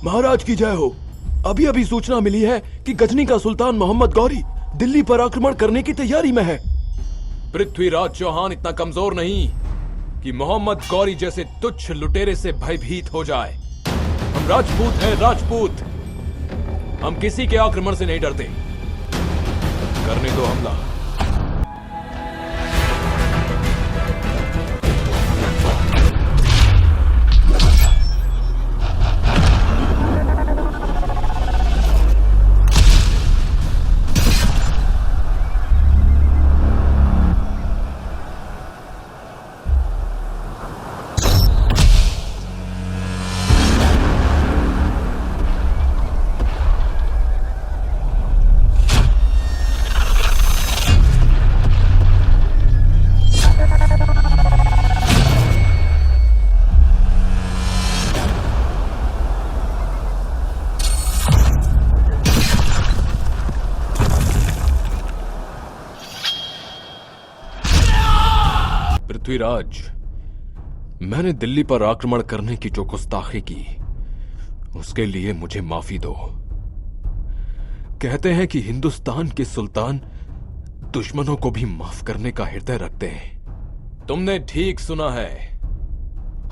महाराज की जय हो। अभी अभी सूचना मिली है कि गजनी का सुल्तान मोहम्मद गौरी दिल्ली पर आक्रमण करने की तैयारी में है। पृथ्वीराज चौहान इतना कमजोर नहीं कि मोहम्मद गौरी जैसे तुच्छ लुटेरे से भयभीत हो जाए। हम राजपूत हैं, राजपूत। हम किसी के आक्रमण से नहीं डरते। करने दो हमला। पृथ्वीराज, मैंने दिल्ली पर आक्रमण करने की जो गुस्ताखी की उसके लिए मुझे माफी दो। कहते हैं कि हिंदुस्तान के सुल्तान दुश्मनों को भी माफ करने का हृदय रखते हैं। तुमने ठीक सुना है।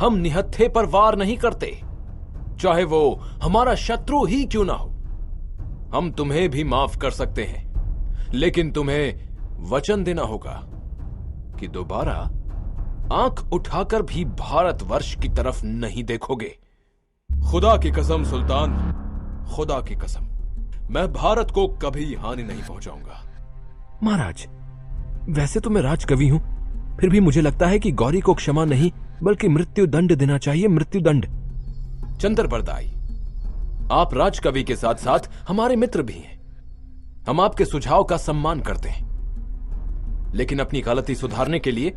हम निहत्थे पर वार नहीं करते, चाहे वो हमारा शत्रु ही क्यों ना हो। हम तुम्हें भी माफ कर सकते हैं, लेकिन तुम्हें वचन देना होगा कि दोबारा आंख उठाकर भी भारतवर्ष की तरफ नहीं देखोगे। खुदा की कसम सुल्तान, खुदा की कसम, मैं भारत को कभी हानि नहीं पहुंचाऊंगा। महाराज, वैसे तो मैं राजकवि हूं, फिर भी मुझे लगता है कि गौरी को क्षमा नहीं बल्कि मृत्यु दंड देना चाहिए। मृत्यु दंड। चंद्र बरदाई, आप राजकवि के साथ साथ हमारे मित्र भी हैं। हम आपके सुझाव का सम्मान करते हैं, लेकिन अपनी गलती सुधारने के लिए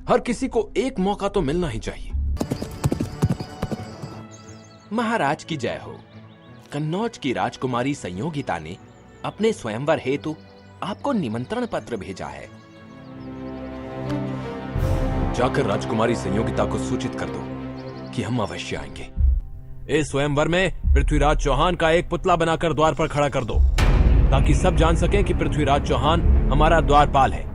हर किसी को एक मौका तो मिलना ही चाहिए। महाराज की जय हो। कन्नौज की राजकुमारी संयोगिता ने अपने स्वयंवर हेतु आपको निमंत्रण पत्र भेजा है। जाकर राजकुमारी संयोगिता को सूचित कर दो कि हम अवश्य आएंगे। इस स्वयंवर में पृथ्वीराज चौहान का एक पुतला बनाकर द्वार पर खड़ा कर दो, ताकि सब जान सकें कि पृथ्वीराज चौहान हमारा द्वारपाल है।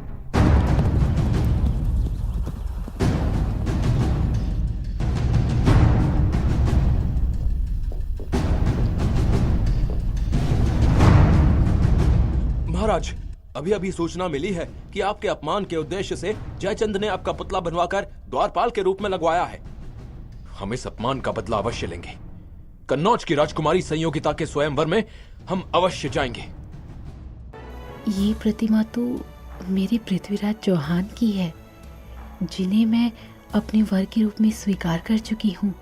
महाराज, अभी अभी सूचना मिली है कि आपके अपमान के उद्देश्य से जयचंद ने आपका पुतला बनवाकर द्वारपाल के रूप में लगवाया है। हम इस अपमान का बदला अवश्य लेंगे। कन्नौज की राजकुमारी संयोगिता के स्वयंवर में हम अवश्य जाएंगे। ये प्रतिमा तो मेरे पृथ्वीराज चौहान की है, जिन्हें मैं अपने वर के रूप में स्वीकार कर चुकी हूँ।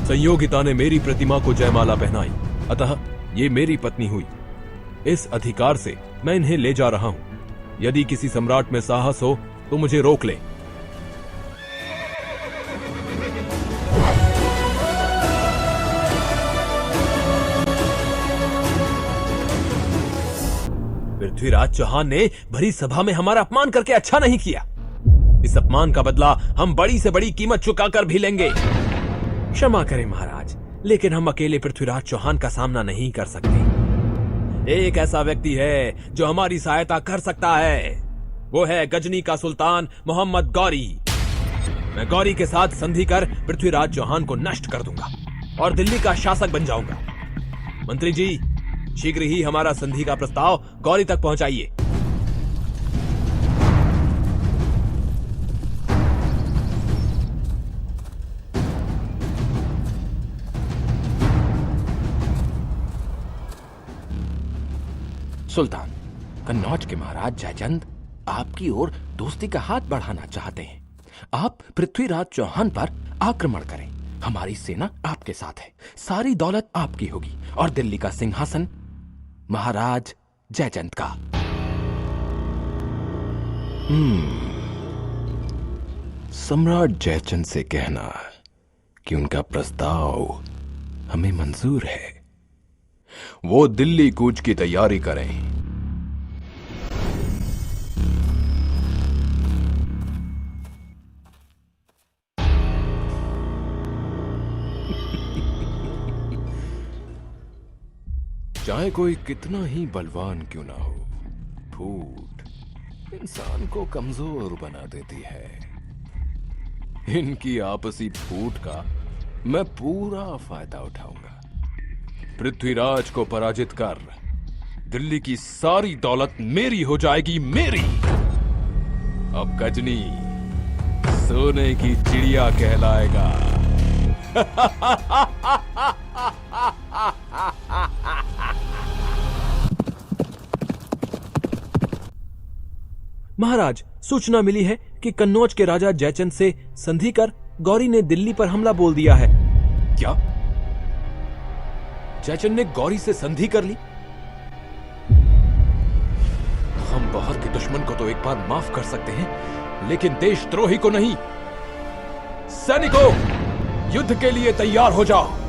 संयोगिता ने मेरी प्रतिमा को जयमाला पहनाई, अतः ये मेरी पत्नी हुई। इस अधिकार से मैं इन्हें ले जा रहा हूं। यदि किसी सम्राट में साहस हो तो मुझे रोक ले। पृथ्वीराज चौहान ने भरी सभा में हमारा अपमान करके अच्छा नहीं किया। इस अपमान का बदला हम बड़ी से बड़ी कीमत चुकाकर भी लेंगे। क्षमा करें महाराज, लेकिन हम अकेले पृथ्वीराज चौहान का सामना नहीं कर सकते। एक ऐसा व्यक्ति है जो हमारी सहायता कर सकता है। वो है गजनी का सुल्तान मोहम्मद गौरी। मैं गौरी के साथ संधि कर पृथ्वीराज चौहान को नष्ट कर दूंगा और दिल्ली का शासक बन जाऊंगा। मंत्री जी, शीघ्र ही हमारा संधि का प्रस्ताव गौरी तक पहुंचाइए। सुल्तान, कन्नौज के महाराज जयचंद आपकी ओर दोस्ती का हाथ बढ़ाना चाहते हैं। आप पृथ्वीराज चौहान पर आक्रमण करें। हमारी सेना आपके साथ है, सारी दौलत आपकी होगी और दिल्ली का सिंहासन महाराज जयचंद का। सम्राट जयचंद से कहना कि उनका प्रस्ताव हमें मंजूर है। वो दिल्ली कूच की तैयारी करें। चाहे कोई कितना ही बलवान क्यों ना हो, फूट इंसान को कमजोर बना देती है। इनकी आपसी फूट का मैं पूरा फायदा उठाऊंगा। पृथ्वीराज को पराजित कर दिल्ली की सारी दौलत मेरी हो जाएगी, मेरी। अब गजनी सोने की चिड़िया कहलाएगा। महाराज, सूचना मिली है कि कन्नौज के राजा जयचंद से संधि कर गौरी ने दिल्ली पर हमला बोल दिया है। क्या? जयचंद ने गौरी से संधि कर ली? हम बाहर के दुश्मन को तो एक बार माफ कर सकते हैं, लेकिन देशद्रोही को नहीं। सैनिकों, युद्ध के लिए तैयार हो जाओ।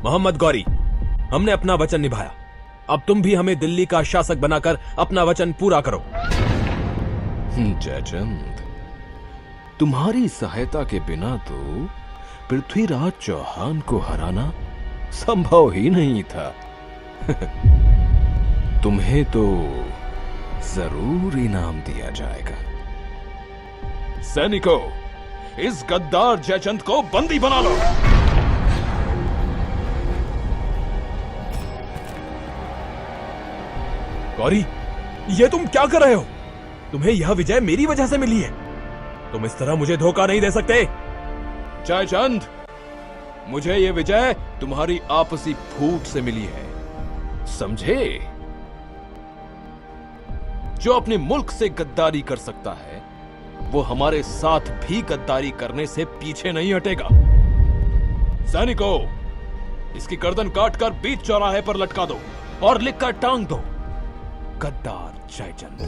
मोहम्मद गौरी, हमने अपना वचन निभाया। अब तुम भी हमें दिल्ली का शासक बनाकर अपना वचन पूरा करो। जयचंद, तुम्हारी सहायता के बिना तो पृथ्वीराज चौहान को हराना संभव ही नहीं था। तुम्हें तो जरूर इनाम दिया जाएगा। सैनिकों, इस गद्दार जयचंद को बंदी बना लो। गौरी, ये तुम क्या कर रहे हो? तुम्हें यह विजय मेरी वजह से मिली है। तुम इस तरह मुझे धोखा नहीं दे सकते। जयचंद, मुझे यह विजय तुम्हारी आपसी फूट से मिली है, समझे? जो अपने मुल्क से गद्दारी कर सकता है, वो हमारे साथ भी गद्दारी करने से पीछे नहीं हटेगा। सैनिकों, इसकी गर्दन काटकर बीच चौराहे पर लटका दो और लिखकर टांग दो, गद्दार जयचंद।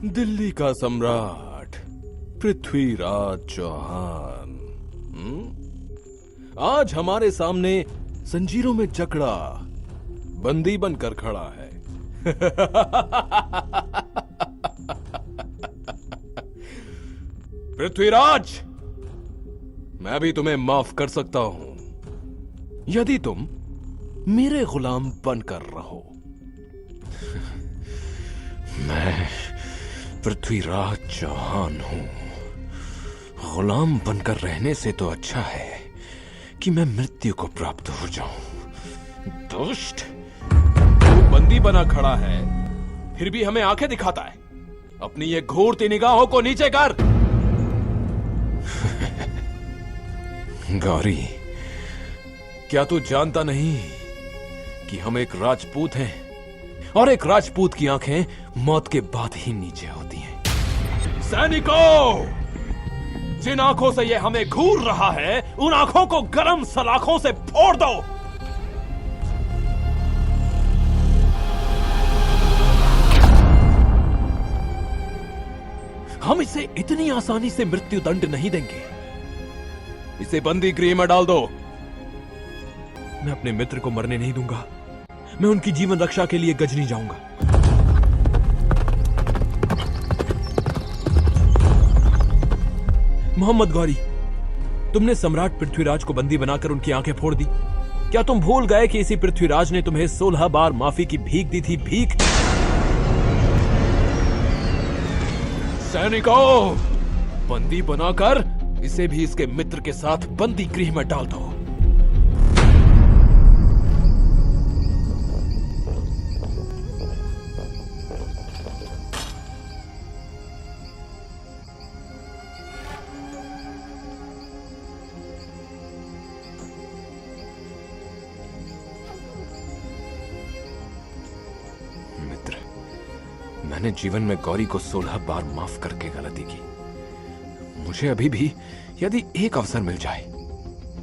दिल्ली का सम्राट पृथ्वीराज चौहान आज हमारे सामने जंजीरों में जकड़ा बंदी बनकर खड़ा है। पृथ्वीराज, मैं भी तुम्हें माफ कर सकता हूं यदि तुम मेरे गुलाम बनकर रहो। मैं पृथ्वीराज चौहान हूं। गुलाम बनकर रहने से तो अच्छा है कि मैं मृत्यु को प्राप्त हो जाऊं। दुष्ट, तू बंदी बना खड़ा है, फिर भी हमें आंखें दिखाता है। अपनी ये घूरती निगाहों को नीचे कर। गौरी, क्या तू जानता नहीं कि हम एक राजपूत हैं और एक राजपूत की आंखें मौत के बाद ही नीचे होती हैं। सैनिकों, जिन आंखों से ये हमें घूर रहा है, उन आंखों को गरम सलाखों से फोड़ दो। हम इसे इतनी आसानी से मृत्यु दंड नहीं देंगे। इसे बंदी गृह में डाल दो। मैं अपने मित्र को मरने नहीं दूंगा। मैं उनकी जीवन रक्षा के लिए गजनी जाऊंगा। मोहम्मद गौरी, तुमने सम्राट पृथ्वीराज को बंदी बनाकर उनकी आंखें फोड़ दी। क्या तुम भूल गए कि इसी पृथ्वीराज ने तुम्हें 16 बार माफी की भीख दी थी? भीख। सैनिकों, बंदी बनाकर इसे भी इसके मित्र के साथ बंदी गृह में डाल दो। मित्र, मैंने जीवन में गौरी को 16 बार माफ करके गलती की। मुझे अभी भी यदि एक अवसर मिल जाए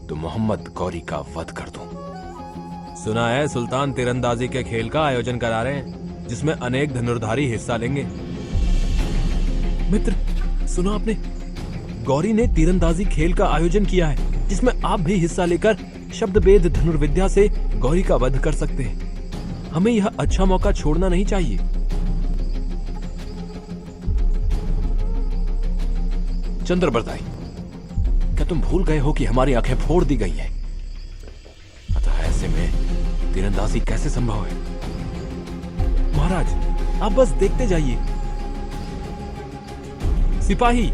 तो मोहम्मद गौरी का वध कर दूं। सुना है सुल्तान तीरंदाजी के खेल का आयोजन करा रहे हैं, जिसमें अनेक धनुर्धारी हिस्सा लेंगे। मित्र, सुना आपने? गौरी ने तीरंदाजी खेल का आयोजन किया है, जिसमें आप भी हिस्सा लेकर शब्दभेद धनुर्विद्या से गौरी का वध कर सकते हैं। हमें यह अच्छा मौका छोड़ना नहीं चाहिए। चंद्रबरदाई, क्या तुम भूल गए हो कि हमारी आंखें फोड़ दी गई हैं? अतः ऐसे में तीरंदाजी कैसे संभव है? महाराज, आप बस देखते जाइए। सिपाही,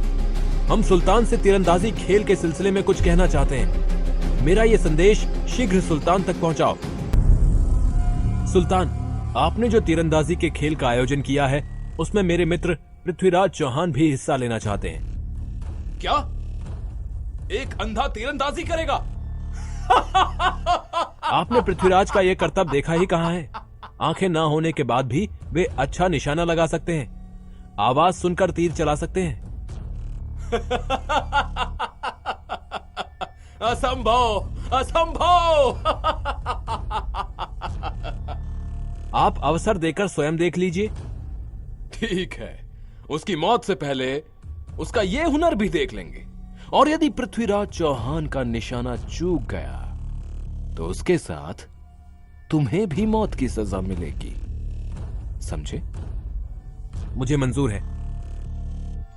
हम सुल्तान से तीरंदाजी खेल के सिलसिले में कुछ कहना चाहते हैं। मेरा यह संदेश शीघ्र सुल्तान तक पहुंचाओ। सुल्तान, आपने जो तीरंदाजी के खेल का आयोजन किया है, उसमें मेरे मित्र पृथ्वीराज चौहान भी हिस्सा लेना चाहते हैं। क्या? एक अंधा तीरंदाजी करेगा? आपने पृथ्वीराज का यह करतब देखा ही कहां है? आंखें ना होने के बाद भी वे अच्छा निशाना लगा सकते हैं, आवाज सुनकर तीर चला सकते हैं। असंभव, असंभव। आप अवसर देकर स्वयं देख लीजिए। ठीक है, उसकी मौत से पहले उसका यह हुनर भी देख लेंगे। और यदि पृथ्वीराज चौहान का निशाना चूक गया तो उसके साथ तुम्हें भी मौत की सजा मिलेगी। समझे? मुझे मंजूर है।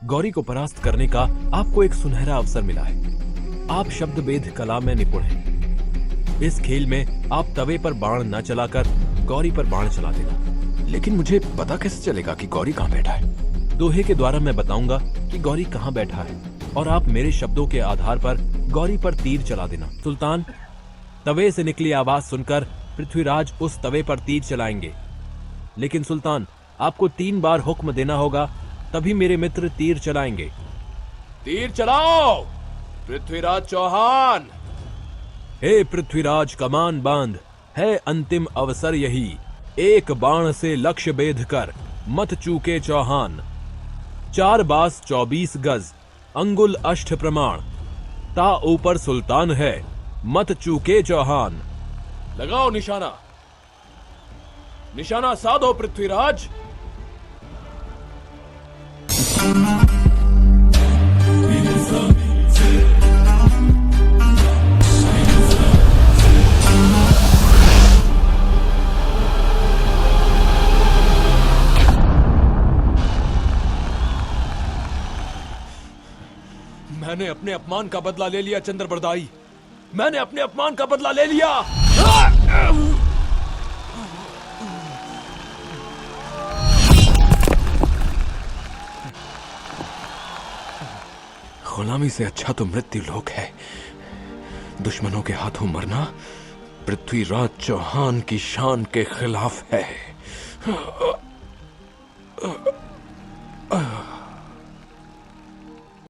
गौरी को परास्त करने का आपको एक सुनहरा अवसर मिला है। आप शब्दभेद कला में निपुण हैं। इस खेल में आप तवे पर बाण न चलाकर गौरी पर बाण चला देना। लेकिन मुझे पता कैसे चलेगा कि गौरी कहां बैठा है? दोहे के द्वारा मैं बताऊंगा कि गौरी कहां बैठा है, और आप मेरे शब्दों के आधार पर गौरी पर तीर चला देना। सुल्तान, तवे से निकली आवाज सुनकर पृथ्वीराज उस तवे पर तीर चलाएंगे। लेकिन सुल्तान, आपको 3 बार हुक्म देना होगा, तभी मेरे मित्र तीर चलाएंगे। तीर चलाओ पृथ्वीराज चौहान। हे पृथ्वीराज, कमान बांध, है अंतिम अवसर यही, एक बाण से लक्ष्य बेध कर मत चूके चौहान। 4 बास 24 गज, अंगुल अष्ट प्रमाण, ता ऊपर सुल्तान है, मत चूके चौहान। लगाओ निशाना, निशाना साधो पृथ्वीराज। मैंने अपने अपमान का बदला ले लिया चंद्रबरदाई, मैंने अपने अपमान का बदला ले लिया। गुलामी से अच्छा तो मृत्यु लोक है। दुश्मनों के हाथों मरना पृथ्वीराज चौहान की शान के खिलाफ है।